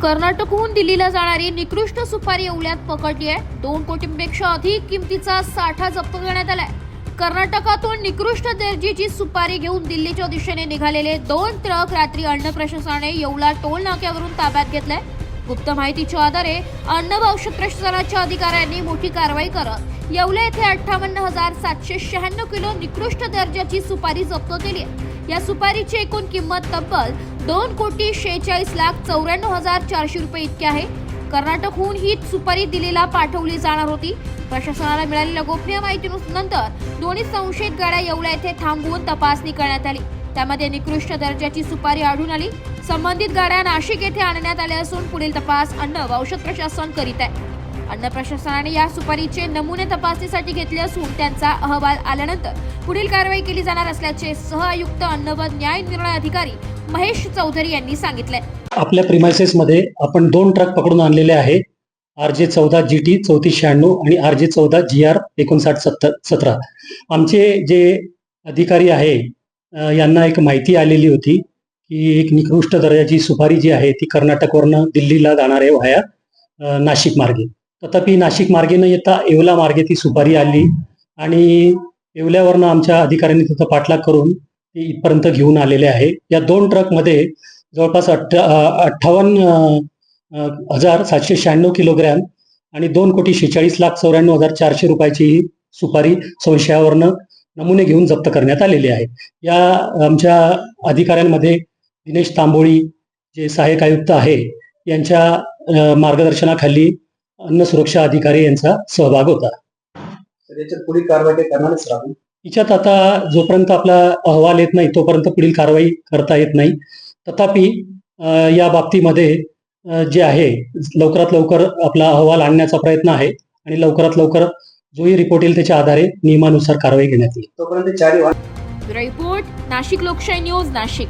कर्नाटकहून दिल्लीला जाणारी निकृष्ट सुपारी येवल्यात पकडली आहे। 2 कोटींपेक्षा अधिक किमतीचा साठा जप्त करण्यात आलाय। कर्नाटकातून निकृष्ट दर्जाची सुपारी घेऊन दिल्लीच्या दिशेने निघालेले 2 ट्रक रात्री अन्न प्रशासनाने येवला टोल नाक्यावरून ताब्यात घेतलाय। गुप्त माहितीच्या आधारे अन्न व औषध प्रशासनाच्या अधिकाऱ्यांनी मोठी कारवाई करत येवला येथे 58,796 किलो निकृष्ट दर्जाची सुपारी जप्त केली आहे। या सुपारीची एकूण किंमत तब्बल 2,46,94,400 रुपये इतकी आहे। कर्नाटकहून ही सुपारी दिल्लीला पाठवली जाणार होती। प्रशासनाला मिळालेल्या गोपनीय माहितीनंतर दोन्ही संशयित गाड्या येवला येथे थांबवून तपासणी करण्यात आली। त्यामध्ये निकृष्ट दर्जाची सुपारी आढळून आली। संबंधित गाड्या नाशिक येथे आणण्यात आल्या असून पुढील तपास अन्न व औषध प्रशासन करीत आहे। अन्न प्रशासनाने या सुपारीचे नमुने तपासणीसाठी घेतले असून त्यांचा अहवाल आल्यानंतर पुढील कारवाई केली जाणार असल्याचे सहआयुक्त अन्न व न्याय निर्णय अधिकारी महेश चौधरी यांनी सांगितले। आपल्या प्रिमाइसेस मध्ये आपण 2 ट्रक पकडून आणलेले आहे। RJ14 GT 3496 आणि RJ14 GR 5917। आमचे जे अधिकारी आहे यांना एक माहिती आलेली होती की एक निकृष्ट दर्जाची सुपारी जी आहे ती कर्नाटकवरून दिल्लीला जाणार आहे व्हाया नाशिक मार्गे। तथापि नाशिक मार्गे न येता येवला मार्गे ती सुपारी आली आणि येवल्यावरनं आमच्या अधिकाऱ्यांनी तिथं पाठलाग करून ती इथपर्यंत घेऊन आलेले आहे। या 2 ट्रकमध्ये जवळपास 58,796 किलोग्रॅम आणि 2,46,94,400 रुपयाची ही सुपारी संशयावरनं नमुने घेऊन जप्त करण्यात आलेली आहे। या आमच्या अधिकाऱ्यांमध्ये दिनेश तांबोळी जे सहाय्यक आयुक्त आहे यांच्या मार्गदर्शनाखाली अन्न सुरक्षा अधिकारी यांचा सहभाग होता। याच्यात पुढील कारवाई करणारच राहू। तिच्यात आता जोपर्यंत आपला अहवाल येत नाही तोपर्यंत पुढील कारवाई करता येत नाही। तथापि या बाबतीमध्ये जे आहे लवकरात लवकर आपला अहवाल आणण्याचा प्रयत्न आहे आणि लवकरात लवकर जोही रिपोर्ट येईल त्याच्या आधारे नियमानुसार कारवाई घेण्यात येईल। तोपर्यंत 4 रिपोर्ट नाशिक लोकशाही न्यूज नाशिक।